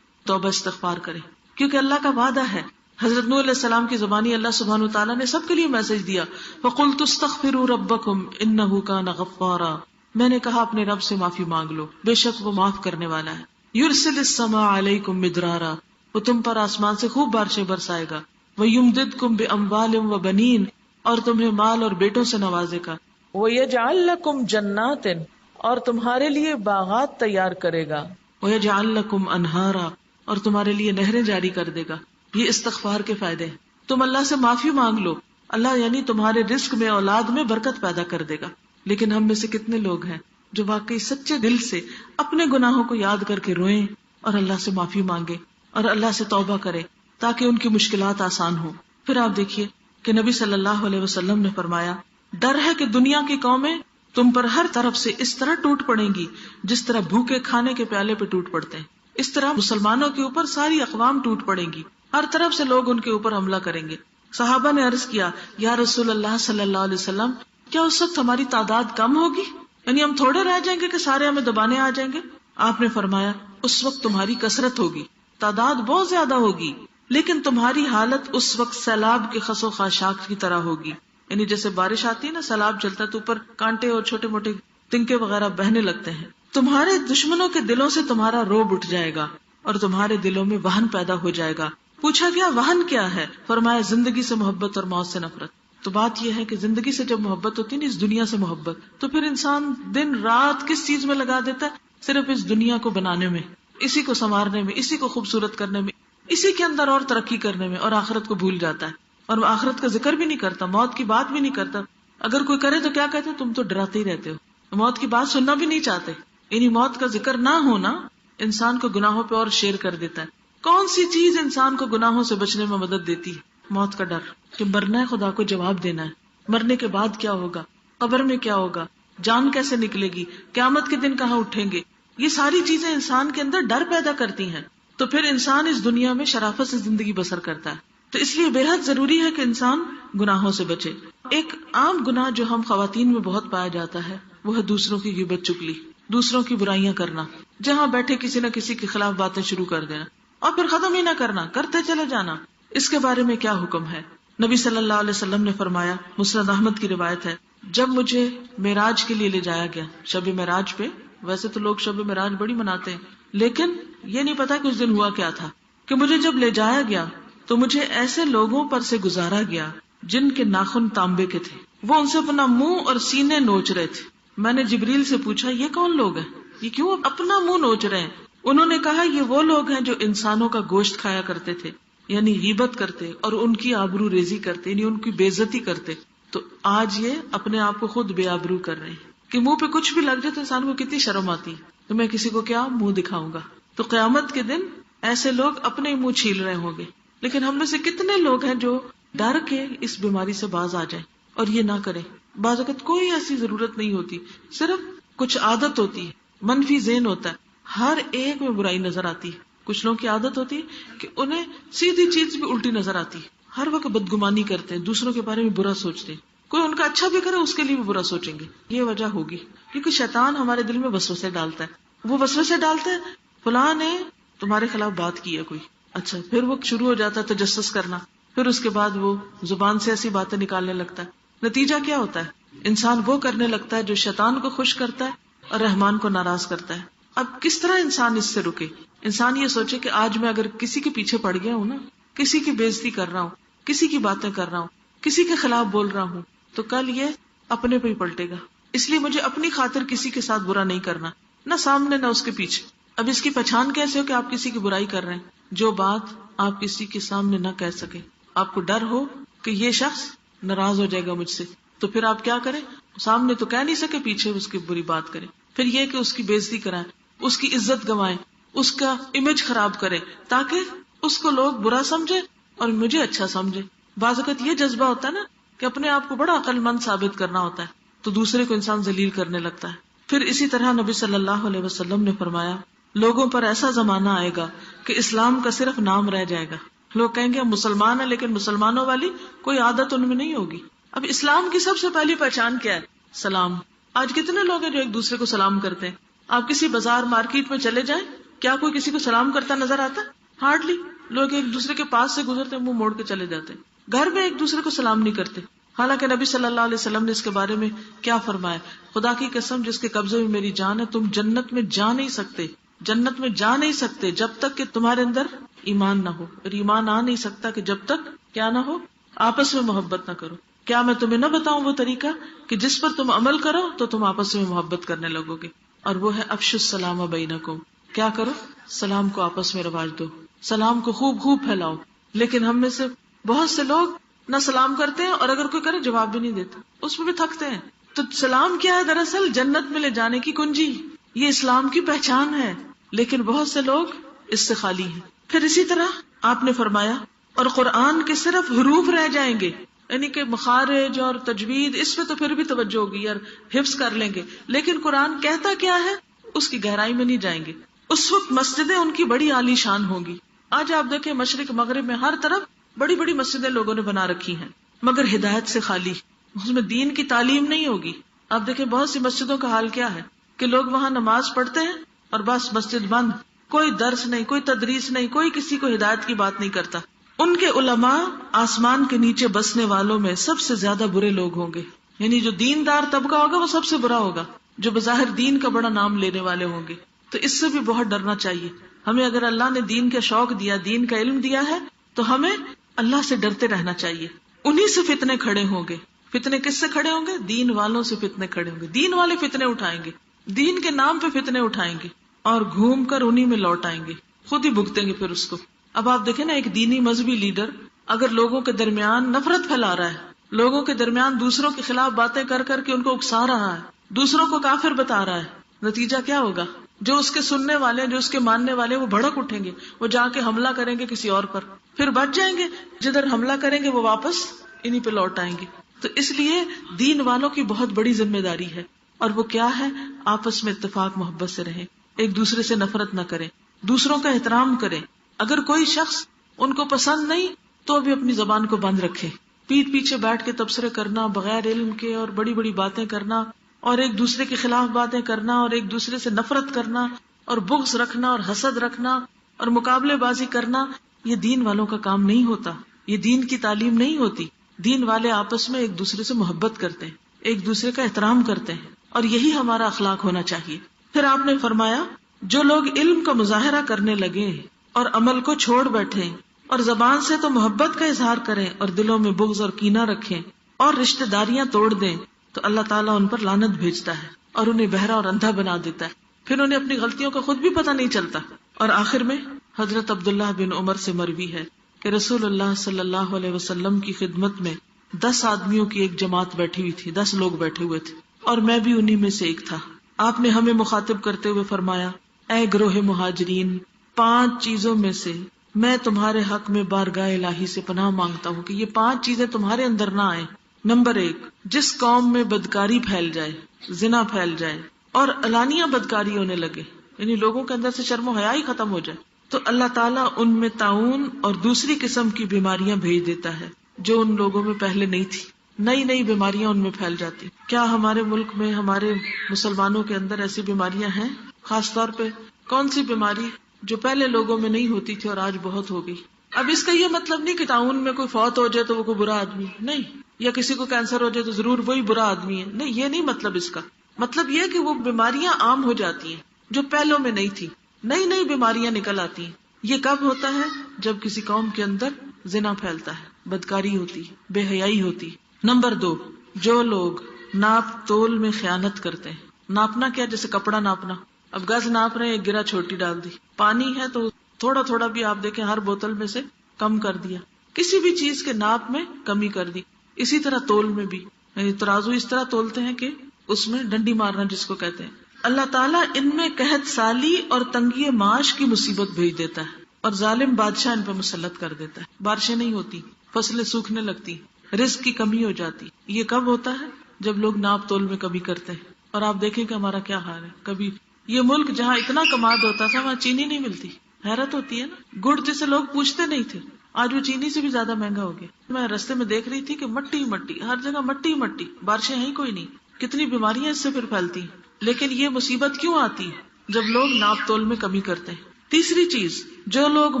توبہ استغفار کریں، کیونکہ اللہ کا وعدہ ہے. حضرت نوح علیہ السلام کی زبانی اللہ سبحانہ وتعالیٰ نے سب کے لیے میسج دیا، فَقُلْتُ اسْتَغْفِرُوا رَبَّكُمْ إِنَّهُ كَانَ غَفَّارًا، میں نے کہا اپنے رب سے معافی مانگ لو، بے شک وہ معاف کرنے والا ہے. يُرْسِلِ السَّمَاءَ عَلَيْكُمْ مِدْرَارًا، وہ تم پر آسمان سے خوب بارشیں برسائے گا. وَيُمْدِدْكُمْ بِأَمْوَالٍ وَبَنِينَ، اور تمہیں مال اور بیٹوں سے نوازے گا. وَيَجْعَلْ لَكُمْ جَنَّاتٍ، اور تمہارے لیے باغات تیار کرے گا. وَيَجْعَلْ لَكُمْ أَنْهَارًا، اور تمہارے لیے نہریں جاری کر دے گا. یہ استغفار کے فائدے ہیں. تم اللہ سے معافی مانگ لو، اللہ یعنی تمہارے رزق میں اولاد میں برکت پیدا کر دے گا. لیکن ہم میں سے کتنے لوگ ہیں جو واقعی سچے دل سے اپنے گناہوں کو یاد کر کے روئیں اور اللہ سے معافی مانگے اور اللہ سے توبہ کرے تاکہ ان کی مشکلات آسان ہوں. پھر آپ دیکھیے کہ نبی صلی اللہ علیہ وسلم نے فرمایا، ڈر ہے کہ دنیا کی قومیں تم پر ہر طرف سے اس طرح ٹوٹ پڑیں گی جس طرح بھوکے کھانے کے پیالے پہ ٹوٹ پڑتے ہیں. اس طرح مسلمانوں کے اوپر ساری اقوام ٹوٹ پڑیں گی، ہر طرف سے لوگ ان کے اوپر حملہ کریں گے. صحابہ نے عرض کیا، یا رسول اللہ صلی اللہ علیہ وسلم، کیا اس وقت ہماری تعداد کم ہوگی، یعنی ہم تھوڑے رہ جائیں گے کہ سارے ہمیں دبانے آ جائیں گے؟ آپ نے فرمایا، اس وقت تمہاری کثرت ہوگی، تعداد بہت زیادہ ہوگی، لیکن تمہاری حالت اس وقت سیلاب کے خس و خاشاک کی طرح ہوگی. یعنی جیسے بارش آتی ہے نا، سیلاب چلتا ہے تو اوپر کانٹے اور چھوٹے موٹے تنکے وغیرہ بہنے لگتے ہیں. تمہارے دشمنوں کے دلوں سے تمہارا روب اٹھ جائے گا اور تمہارے دلوں میں وہن پیدا ہو جائے گا. پوچھا گیا وہن کیا ہے؟ فرمایا زندگی سے محبت اور موت سے نفرت. تو بات یہ ہے کہ زندگی سے جب محبت ہوتی ہے، اس دنیا سے محبت، تو پھر انسان دن رات کس چیز میں لگا دیتا ہے؟ صرف اس دنیا کو بنانے میں، اسی کو سنوارنے میں، اسی کو خوبصورت کرنے میں، اسی کے اندر اور ترقی کرنے میں، اور آخرت کو بھول جاتا ہے اور وہ آخرت کا ذکر بھی نہیں کرتا، موت کی بات بھی نہیں کرتا. اگر کوئی کرے تو کیا کہتے ہیں؟ تم تو ڈراتے ہی رہتے ہو، موت کی بات سننا بھی نہیں چاہتے. یعنی موت کا ذکر نہ ہونا انسان کو گناہوں پہ اور شیر کر دیتا ہے. کون سی چیز انسان کو گناہوں سے بچنے میں مدد دیتی ہے؟ موت کا ڈر، کہ مرنا ہے، خدا کو جواب دینا ہے، مرنے کے بعد کیا ہوگا، قبر میں کیا ہوگا، جان کیسے نکلے گی، قیامت کے دن کہاں اٹھیں گے. یہ ساری چیزیں انسان کے اندر ڈر پیدا کرتی ہیں. تو پھر انسان اس دنیا میں شرافت سے زندگی بسر کرتا ہے. تو اس لیے بے حد ضروری ہے کہ انسان گناہوں سے بچے. ایک عام گناہ جو ہم خواتین میں بہت پایا جاتا ہے وہ ہے دوسروں کی غیبت چگلی، دوسروں کی برائیاں کرنا، جہاں بیٹھے کسی نہ کسی کے خلاف باتیں شروع کر دینا. اور پھر ختم ہی نہ کرنا، کرتے چلے جانا. اس کے بارے میں کیا حکم ہے؟ نبی صلی اللہ علیہ وسلم نے فرمایا، مسند احمد کی روایت ہے، جب مجھے معراج کے لیے لے جایا گیا، شب معراج پہ، ویسے تو لوگ شب معراج بڑی مناتے ہیں، لیکن یہ نہیں پتا کہ اس دن ہوا کیا تھا، کہ مجھے جب لے جایا گیا تو مجھے ایسے لوگوں پر سے گزارا گیا جن کے ناخن تانبے کے تھے، وہ ان سے اپنا منہ اور سینے نوچ رہے تھے. میں نے جبریل سے پوچھا، یہ کون لوگ ہیں، یہ کیوں اپنا منہ نوچ رہے ہیں؟ انہوں نے کہا، یہ وہ لوگ ہیں جو انسانوں کا گوشت کھایا کرتے تھے، یعنی غیبت کرتے اور ان کی آبرو ریزی کرتے، یعنی ان کی بے عزتی کرتے. تو آج یہ اپنے آپ کو خود بے آبرو کر رہے ہیں کہ منہ پہ کچھ بھی لگ جائے تو انسان کو کتنی شرم آتی ہے تو میں کسی کو کیا منہ دکھاؤں گا. تو قیامت کے دن ایسے لوگ اپنے منہ چھیل رہے ہوں گے. لیکن ہم میں سے کتنے لوگ ہیں جو ڈر کے اس بیماری سے باز آ جائیں اور یہ نہ کریں. بعض اوقات کوئی ایسی ضرورت نہیں ہوتی، صرف کچھ عادت ہوتی ہے، منفی ذہن ہوتا ہے، ہر ایک میں برائی نظر آتی ہے. کچھ لوگوں کی عادت ہوتی ہے کہ انہیں سیدھی چیز بھی الٹی نظر آتی ہے، ہر وقت بدگمانی کرتے ہیں، دوسروں کے بارے میں برا سوچتے ہیں. کوئی ان کا اچھا بھی کرے اس کے لیے بھی برا سوچیں گے. یہ وجہ ہوگی کیونکہ شیطان ہمارے دل میں وسوسے ڈالتا ہے. وہ وسوسے ڈالتا ہے، فلاں نے تمہارے خلاف بات کی ہے کوئی، اچھا، پھر وہ شروع ہو جاتا ہے تجسس کرنا، پھر اس کے بعد وہ زبان سے ایسی باتیں نکالنے لگتا ہے. نتیجہ کیا ہوتا ہے؟ انسان وہ کرنے لگتا ہے جو شیطان کو خوش کرتا ہے اور رحمان کو ناراض کرتا ہے. اب کس طرح انسان اس سے رکے؟ انسان یہ سوچے کہ آج میں اگر کسی کے پیچھے پڑ گیا ہوں نا، کسی کی بے عزتی کر رہا ہوں، کسی کی باتیں کر رہا ہوں، کسی کے خلاف بول رہا ہوں، تو کل یہ اپنے پہ ہی پلٹے گا. اس لیے مجھے اپنی خاطر کسی کے ساتھ برا نہیں کرنا، نہ سامنے نہ اس کے پیچھے. اب اس کی پہچان کیسے ہو کہ آپ کسی کی برائی کر رہے ہیں؟ جو بات آپ کسی کے سامنے نہ کہہ سکے، آپ کو ڈر ہو کہ یہ شخص ناراض ہو جائے گا مجھ سے، تو پھر آپ کیا کریں؟ سامنے تو کہہ نہیں سکے، پیچھے اس کی بری بات کریں. پھر یہ کہ اس کی بے عزتی کرائیں، اس کی عزت گنوائیں، اس کا امیج خراب کریں تاکہ اس کو لوگ برا سمجھے اور مجھے اچھا سمجھے. بعض اوقات یہ جذبہ ہوتا ہے نا کہ اپنے آپ کو بڑا عقل مند ثابت کرنا ہوتا ہے، تو دوسرے کو انسان ذلیل کرنے لگتا ہے. پھر اسی طرح نبی صلی اللہ علیہ وسلم نے فرمایا، لوگوں پر ایسا زمانہ آئے گا کہ اسلام کا صرف نام رہ جائے گا. لوگ کہیں گے ہم مسلمان ہیں، لیکن مسلمانوں والی کوئی عادت ان میں نہیں ہوگی. اب اسلام کی سب سے پہلی پہچان کیا ہے؟ سلام. آج کتنے لوگ ہیں جو ایک دوسرے کو سلام کرتے ہیں؟ آپ کسی بازار مارکیٹ میں چلے جائیں، کیا کوئی کسی کو سلام کرتا نظر آتا ہے؟ ہارڈلی. لوگ ایک دوسرے کے پاس سے گزرتے منہ موڑ کے چلے جاتے. گھر میں ایک دوسرے کو سلام نہیں کرتے. حالانکہ نبی صلی اللہ علیہ وسلم نے اس کے بارے میں کیا فرمایا؟ خدا کی قسم جس کے قبضے میں میری جان ہے، تم جنت میں جا نہیں سکتے، جنت میں جا نہیں سکتے جب تک کہ تمہارے اندر ایمان نہ ہو. اور ایمان آ نہیں سکتا کہ جب تک کیا نہ ہو، آپس میں محبت نہ کرو. کیا میں تمہیں نہ بتاؤں وہ طریقہ کہ جس پر تم عمل کرو تو تم آپس میں محبت کرنے لگو گے؟ اور وہ ہے افشوا السلام بینکم. کیا کرو؟ سلام کو آپس میں رواج دو، سلام کو خوب خوب پھیلاؤ. لیکن ہم میں سے بہت سے لوگ نہ سلام کرتے ہیں، اور اگر کوئی کرے جواب بھی نہیں دیتے، اس میں بھی تھکتے ہیں. تو سلام کیا ہے؟ دراصل جنت میں لے جانے کی کنجی، یہ اسلام کی پہچان ہے، لیکن بہت سے لوگ اس سے خالی ہیں. پھر اسی طرح آپ نے فرمایا، اور قرآن کے صرف حروف رہ جائیں گے، یعنی کہ مخارج اور تجوید اس میں تو پھر بھی توجہ ہوگی یار، حفظ کر لیں گے، لیکن قرآن کہتا کیا ہے اس کی گہرائی میں نہیں جائیں گے. اس وقت مسجدیں ان کی بڑی عالی شان ہوں گی. آج آپ دیکھیں مشرق مغرب میں ہر طرف بڑی بڑی مسجدیں لوگوں نے بنا رکھی ہیں، مگر ہدایت سے خالی، اس میں دین کی تعلیم نہیں ہوگی. آپ دیکھیں بہت سی مسجدوں کا حال کیا ہے کہ لوگ وہاں نماز پڑھتے ہیں اور بس مسجد بند، کوئی درس نہیں، کوئی تدریس نہیں، کوئی کسی کو ہدایت کی بات نہیں کرتا. ان کے علماء آسمان کے نیچے بسنے والوں میں سب سے زیادہ برے لوگ ہوں گے. یعنی جو دیندار طبقہ ہوگا وہ سب سے برا ہوگا، جو بظاہر دین کا بڑا نام لینے والے ہوں گے. تو اس سے بھی بہت ڈرنا چاہیے ہمیں. اگر اللہ نے دین کا شوق دیا، دین کا علم دیا ہے، تو ہمیں اللہ سے ڈرتے رہنا چاہیے. انہی سے فتنے کھڑے ہوں گے. فتنے کس سے کھڑے ہوں گے؟ دین والوں سے فتنے کھڑے ہوں گے. دین والے فتنے اٹھائیں گے، دین کے نام پہ فتنے اٹھائیں گے اور گھوم کر انہی میں لوٹ آئیں گے، خود ہی بھگتیں گے پھر اس کو. اب آپ دیکھیں نا، ایک دینی مذہبی لیڈر اگر لوگوں کے درمیان نفرت پھیلا رہا ہے، لوگوں کے درمیان دوسروں کے خلاف باتیں کر کر کے ان کو اکسا رہا ہے، دوسروں کو کافر بتا رہا ہے، نتیجہ کیا ہوگا؟ جو اس کے سننے والے، جو اس کے ماننے والے، وہ بھڑک اٹھیں گے، وہ جا کے حملہ کریں گے کسی اور پر، پھر بچ جائیں گے. جدھر حملہ کریں گے وہ واپس انہی پہ لوٹ آئیں گے. تو اس لیے دین والوں کی بہت بڑی ذمہ داری ہے، اور وہ کیا ہے؟ آپس میں اتفاق محبت سے رہیں، ایک دوسرے سے نفرت نہ کریں، دوسروں کا احترام کریں. اگر کوئی شخص ان کو پسند نہیں تو بھی اپنی زبان کو بند رکھے. پیٹ پیچھے بیٹھ کے تبصرے کرنا بغیر علم کے اور بڑی بڑی باتیں کرنا اور ایک دوسرے کے خلاف باتیں کرنا اور ایک دوسرے سے نفرت کرنا اور بغض رکھنا اور حسد رکھنا اور مقابلے بازی کرنا یہ دین والوں کا کام نہیں ہوتا، یہ دین کی تعلیم نہیں ہوتی. دین والے آپس میں ایک دوسرے سے محبت کرتے ہیں، ایک دوسرے کا احترام کرتے ہیں، اور یہی ہمارا اخلاق ہونا چاہیے. پھر آپ نے فرمایا جو لوگ علم کا مظاہرہ کرنے لگے اور عمل کو چھوڑ بیٹھے اور زبان سے تو محبت کا اظہار کریں اور دلوں میں بغض اور کینہ رکھیں اور رشتہ داریاں توڑ دیں تو اللہ تعالیٰ ان پر لعنت بھیجتا ہے اور انہیں بہرا اور اندھا بنا دیتا ہے، پھر انہیں اپنی غلطیوں کا خود بھی پتہ نہیں چلتا. اور آخر میں حضرت عبداللہ بن عمر سے مروی ہے کہ رسول اللہ صلی اللہ علیہ وسلم کی خدمت میں 10 آدمیوں کی ایک جماعت بیٹھی ہوئی تھی، 10 لوگ بیٹھے ہوئے تھے اور میں بھی انہی میں سے ایک تھا. آپ نے ہمیں مخاطب کرتے ہوئے فرمایا اے گروہ مہاجرین، 5 چیزوں میں سے میں تمہارے حق میں بارگاہ الہی سے پناہ مانگتا ہوں کہ یہ 5 چیزیں تمہارے اندر نہ آئیں. نمبر 1، جس قوم میں بدکاری پھیل جائے، زنا پھیل جائے اور علانیہ بدکاری ہونے لگے، یعنی لوگوں کے اندر سے شرم و حیا ہی ختم ہو جائے، تو اللہ تعالیٰ ان میں طاعون اور دوسری قسم کی بیماریاں بھیج دیتا ہے جو ان لوگوں میں پہلے نہیں تھی. نئی بیماریاں ان میں پھیل جاتی. کیا ہمارے ملک میں ہمارے مسلمانوں کے اندر ایسی بیماریاں ہیں؟ خاص طور پہ کون سی بیماری جو پہلے لوگوں میں نہیں ہوتی تھی اور آج بہت ہو گئی؟ اب اس کا یہ مطلب نہیں کہ طاعون میں کوئی فوت ہو جائے تو وہ کوئی برا آدمی نہیں، یا کسی کو کینسر ہو جائے تو ضرور وہی برا آدمی ہے، نہیں، یہ نہیں مطلب اس کا. مطلب یہ کہ وہ بیماریاں عام ہو جاتی ہیں جو پہلوں میں نہیں تھی، نئی بیماریاں نکل آتی ہیں. یہ کب ہوتا ہے؟ جب کسی قوم کے اندر زنا پھیلتا ہے، بدکاری ہوتی، بے حیائی ہوتی. نمبر 2، جو لوگ ناپ تول میں خیانت کرتے ہیں. ناپنا کیا؟ جیسے کپڑا ناپنا، اب گز ناپ رہے ہیں، 1 گرہ چھوٹی ڈال دی. پانی ہے تو تھوڑا تھوڑا بھی آپ دیکھیں ہر بوتل میں سے کم کر دیا، کسی بھی چیز کے ناپ میں کمی کر دی. اسی طرح تول میں بھی، یعنی ترازو اس طرح تولتے ہیں کہ اس میں ڈنڈی مارنا جس کو کہتے ہیں. اللہ تعالیٰ ان میں قحط سالی اور تنگی معاش کی مصیبت بھیج دیتا ہے اور ظالم بادشاہ ان پہ مسلط کر دیتا ہے. بارشیں نہیں ہوتی، فصلیں سوکھنے لگتی، رزق کی کمی ہو جاتی. یہ کب ہوتا ہے؟ جب لوگ ناپ تول میں کمی کرتے ہیں. اور آپ دیکھیں کہ ہمارا کیا حال ہے. کبھی یہ ملک جہاں اتنا کماد ہوتا تھا وہاں چینی نہیں ملتی. حیرت ہوتی ہے نا. گڑ جسے لوگ پوچھتے نہیں تھے آج وہ چینی سے بھی زیادہ مہنگا ہو گیا. میں رستے میں دیکھ رہی تھی کہ مٹی مٹی ہر جگہ، مٹی مٹی، بارشیں ہیں کوئی نہیں. کتنی بیماریاں اس سے پھر پھیلتی ہیں. لیکن یہ مصیبت کیوں آتی ہے؟ جب لوگ ناپ تول میں کمی کرتے ہیں. تیسری چیز، جو لوگ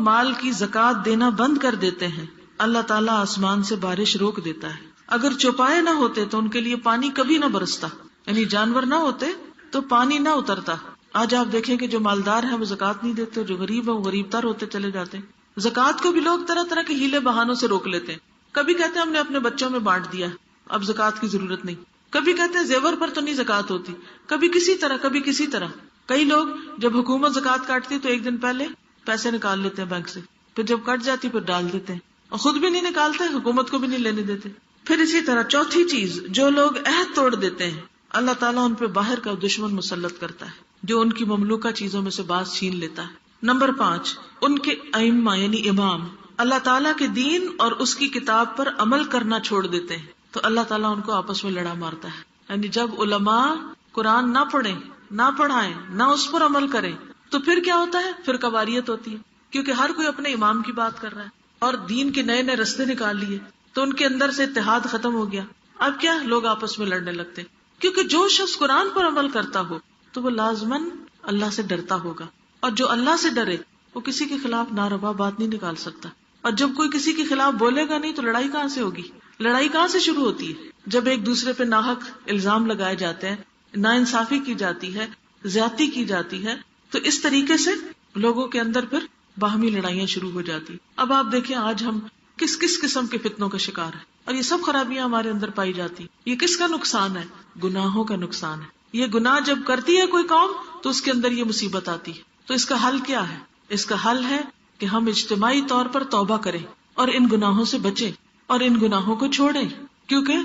مال کی زکوٰۃ دینا بند کر دیتے ہیں اللہ تعالیٰ آسمان سے بارش روک دیتا ہے. اگر چوپائے نہ ہوتے تو ان کے لیے پانی کبھی نہ برستا، یعنی جانور نہ ہوتے تو پانی نہ اترتا. آج آپ دیکھیں کہ جو مالدار ہیں وہ زکوٰۃ نہیں دیتے، جو غریب ہیں وہ غریب تر ہوتے چلے جاتے ہیں. زکوٰۃ کو بھی لوگ طرح طرح کے ہیلے بہانوں سے روک لیتے ہیں. کبھی کہتے ہیں ہم نے اپنے بچوں میں بانٹ دیا، اب زکوٰۃ کی ضرورت نہیں. کبھی کہتے ہیں زیور پر تو نہیں زکوٰۃ ہوتی، کبھی کسی طرح کبھی کسی طرح. کئی لوگ جب حکومت زکوٰۃ کاٹتی تو 1 دن پہلے پیسے نکال لیتے ہیں بینک سے، پھر جب کٹ جاتی پھر ڈال دیتے ہیں اور خود بھی نہیں نکالتے، حکومت کو بھی نہیں لینے دیتے. پھر اسی طرح چوتھی چیز، جو لوگ عہد توڑ دیتے ہیں اللہ تعالیٰ ان پہ باہر کا دشمن مسلط کرتا ہے جو ان کی مملوکہ چیزوں میں سے بعض چھین لیتا ہے. نمبر 5، ان کے ائمہ یعنی امام اللہ تعالیٰ کے دین اور اس کی کتاب پر عمل کرنا چھوڑ دیتے ہیں تو اللہ تعالیٰ ان کو آپس میں لڑا مارتا ہے. یعنی جب علماء قرآن نہ پڑھیں، نہ پڑھائیں، نہ اس پر عمل کریں تو پھر کیا ہوتا ہے؟ فرقہ واریت ہوتی ہے، کیونکہ ہر کوئی اپنے امام کی بات کر رہا ہے اور دین کے نئے رستے نکال لیے تو ان کے اندر سے اتحاد ختم ہو گیا. اب کیا؟ لوگ آپس میں لڑنے لگتے، کیونکہ جو شخص قرآن پر عمل کرتا ہو تو وہ لازماً اللہ سے ڈرتا ہوگا، اور جو اللہ سے ڈرے وہ کسی کے خلاف ناروا بات نہیں نکال سکتا. اور جب کوئی کسی کے خلاف بولے گا نہیں تو لڑائی کہاں سے ہوگی؟ لڑائی کہاں سے شروع ہوتی ہے؟ جب ایک دوسرے پہ ناحق الزام لگائے جاتے ہیں، ناانصافی کی جاتی ہے، زیادتی کی جاتی ہے، تو اس طریقے سے لوگوں کے اندر پھر باہمی لڑائیاں شروع ہو جاتی. اب آپ دیکھیں آج ہم کس کس قسم کے فتنوں کا شکار ہیں اور یہ سب خرابیاں ہمارے اندر پائی جاتی. یہ کس کا نقصان ہے؟ گناہوں کا نقصان ہے. یہ گناہ جب کرتی ہے کوئی قوم تو اس کے اندر یہ مصیبت آتی ہے. تو اس کا حل کیا ہے؟ اس کا حل ہے کہ ہم اجتماعی طور پر توبہ کریں اور ان گناہوں سے بچیں اور ان گناہوں کو چھوڑیں، کیونکہ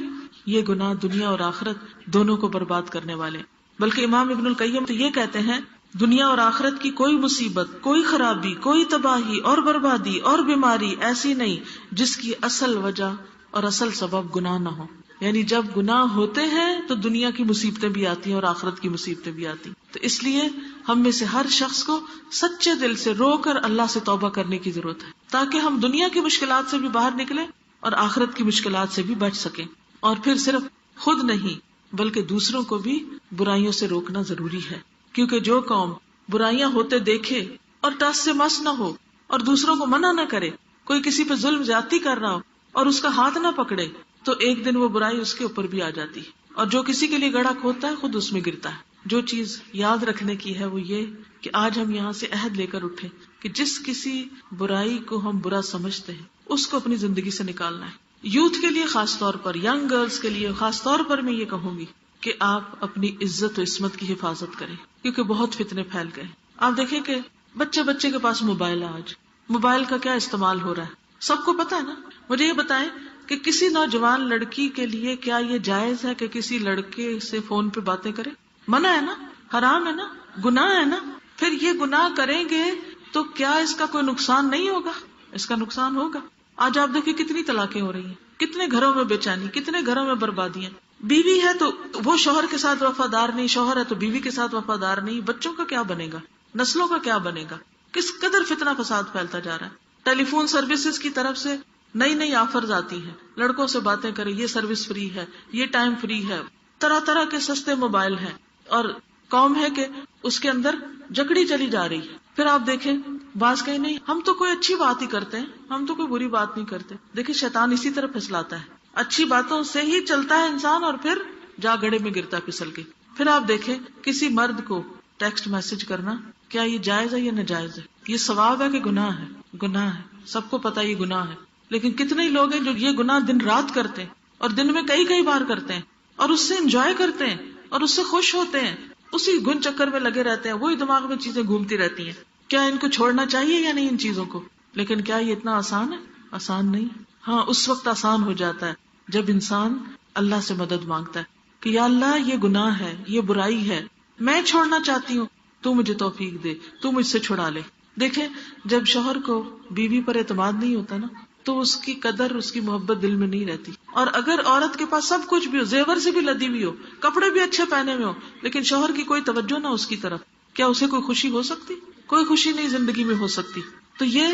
یہ گناہ دنیا اور آخرت دونوں کو برباد کرنے والے. بلکہ امام ابن القیم تو یہ کہتے ہیں دنیا اور آخرت کی کوئی مصیبت، کوئی خرابی، کوئی تباہی اور بربادی اور بیماری ایسی نہیں جس کی اصل وجہ اور اصل سبب گناہ نہ ہو. یعنی جب گناہ ہوتے ہیں تو دنیا کی مصیبتیں بھی آتی ہیں اور آخرت کی مصیبتیں بھی آتی. تو اس لیے ہم میں سے ہر شخص کو سچے دل سے رو کر اللہ سے توبہ کرنے کی ضرورت ہے تاکہ ہم دنیا کی مشکلات سے بھی باہر نکلیں اور آخرت کی مشکلات سے بھی بچ سکیں. اور پھر صرف خود نہیں بلکہ دوسروں کو بھی برائیوں سے روکنا ضروری ہے، کیونکہ جو قوم برائیاں ہوتے دیکھے اور ٹس سے مس نہ ہو اور دوسروں کو منع نہ کرے، کوئی کسی پہ ظلم زیادتی کر رہا ہو اور اس کا ہاتھ نہ پکڑے، تو ایک دن وہ برائی اس کے اوپر بھی آ جاتی ہے، اور جو کسی کے لیے گڑھا کھودتا ہے خود اس میں گرتا ہے۔ جو چیز یاد رکھنے کی ہے وہ یہ کہ آج ہم یہاں سے عہد لے کر اٹھے کہ جس کسی برائی کو ہم برا سمجھتے ہیں اس کو اپنی زندگی سے نکالنا ہے۔ یوتھ کے لیے خاص طور پر، ینگ گرلز کے لیے خاص طور پر میں یہ کہوں گی کہ آپ اپنی عزت و عصمت کی حفاظت کریں، کیونکہ بہت فتنے پھیل گئے۔ آپ دیکھیں کہ بچے کے پاس موبائل ہے، آج موبائل کا کیا استعمال ہو رہا ہے سب کو پتا ہے نا۔ مجھے یہ بتائیں کہ کسی نوجوان لڑکی کے لیے کیا یہ جائز ہے کہ کسی لڑکے سے فون پہ باتیں کرے؟ منع ہے نا، حرام ہے نا، گناہ ہے نا۔ پھر یہ گناہ کریں گے تو کیا اس کا کوئی نقصان نہیں ہوگا؟ اس کا نقصان ہوگا۔ آج آپ دیکھیں کتنی طلاقیں ہو رہی ہیں، کتنے گھروں میں بے چینی، کتنے گھروں میں بربادیاں۔ بیوی ہے تو وہ شوہر کے ساتھ وفادار نہیں، شوہر ہے تو بیوی کے ساتھ وفادار نہیں، بچوں کا کیا بنے گا، نسلوں کا کیا بنے گا؟ کس قدر فتنہ فساد پھیلتا جا رہا ہے۔ ٹیلی فون سروسز کی طرف سے نئی آفرز آتی ہیں، لڑکوں سے باتیں کریں، یہ سروس فری ہے، یہ ٹائم فری ہے، طرح طرح کے سستے موبائل ہیں، اور قوم ہے کہ اس کے اندر جکڑی چلی جا رہی ہے۔ پھر آپ دیکھیں بعض کہیں نہیں ہم تو کوئی اچھی بات ہی کرتے ہیں، ہم تو کوئی بری بات نہیں کرتے۔ دیکھیں شیطان اسی طرح پھسلاتا ہے، اچھی باتوں سے ہی چلتا ہے انسان اور پھر جا گڑے میں گرتا پھسل کے۔ پھر آپ دیکھیں کسی مرد کو ٹیکسٹ میسج کرنا کیا یہ جائز ہے یا ناجائز ہے؟ یہ ثواب ہے کہ گناہ ہے؟ گناہ ہے، سب کو پتا یہ گناہ ہے، لیکن کتنے لوگ ہیں جو یہ گناہ دن رات کرتے ہیں اور دن میں کئی بار کرتے ہیں اور اس سے انجوائے کرتے ہیں اور اس سے خوش ہوتے ہیں، اسی گن چکر میں لگے رہتے ہیں، وہی دماغ میں چیزیں گھومتی رہتی ہیں۔ کیا ان کو چھوڑنا چاہیے یا نہیں ان چیزوں کو؟ لیکن کیا یہ اتنا آسان ہے؟ آسان نہیں۔ ہاں اس وقت آسان ہو جاتا ہے جب انسان اللہ سے مدد مانگتا ہے کہ یا اللہ یہ گناہ ہے، یہ برائی ہے، میں چھوڑنا چاہتی ہوں، تو مجھے توفیق دے، تو مجھ سے چھڑا لے۔ دیکھیں جب شوہر کو بیوی پر اعتماد نہیں ہوتا نا تو اس کی قدر، اس کی محبت دل میں نہیں رہتی۔ اور اگر عورت کے پاس سب کچھ بھی ہو، زیور سے بھی لدی ہوئی ہو، کپڑے بھی اچھے پہنے ہوئے ہو، لیکن شوہر کی کوئی توجہ نہ اس کی طرف، کیا اسے کوئی خوشی ہو سکتی؟ کوئی خوشی نہیں زندگی میں ہو سکتی۔ تو یہ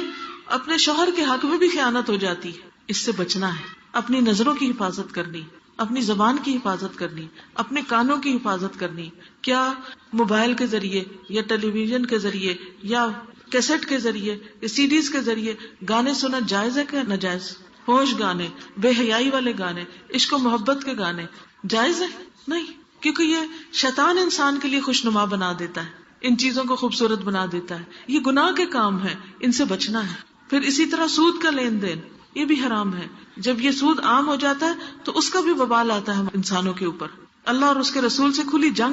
اپنے شوہر کے حق میں بھی خیانت ہو جاتی ہے۔ اس سے بچنا ہے، اپنی نظروں کی حفاظت کرنی، اپنی زبان کی حفاظت کرنی، اپنے کانوں کی حفاظت کرنی۔ کیا موبائل کے ذریعے یا ٹیلی ویژن کے ذریعے یا کیسٹ کے ذریعے یا سی ڈیز کے ذریعے گانے سننا جائز ہے کہ ناجائز؟ فحش گانے، بے حیائی والے گانے، عشق و محبت کے گانے جائز ہے؟ نہیں، کیونکہ یہ شیطان انسان کے لیے خوشنما بنا دیتا ہے، ان چیزوں کو خوبصورت بنا دیتا ہے۔ یہ گناہ کے کام ہے، ان سے بچنا ہے۔ پھر اسی طرح سود کا لین دین، یہ بھی حرام ہے۔ جب یہ سود عام ہو جاتا ہے تو اس کا بھی وبال آتا ہے انسانوں کے اوپر۔ اللہ اور اس کے رسول سے کھلی جنگ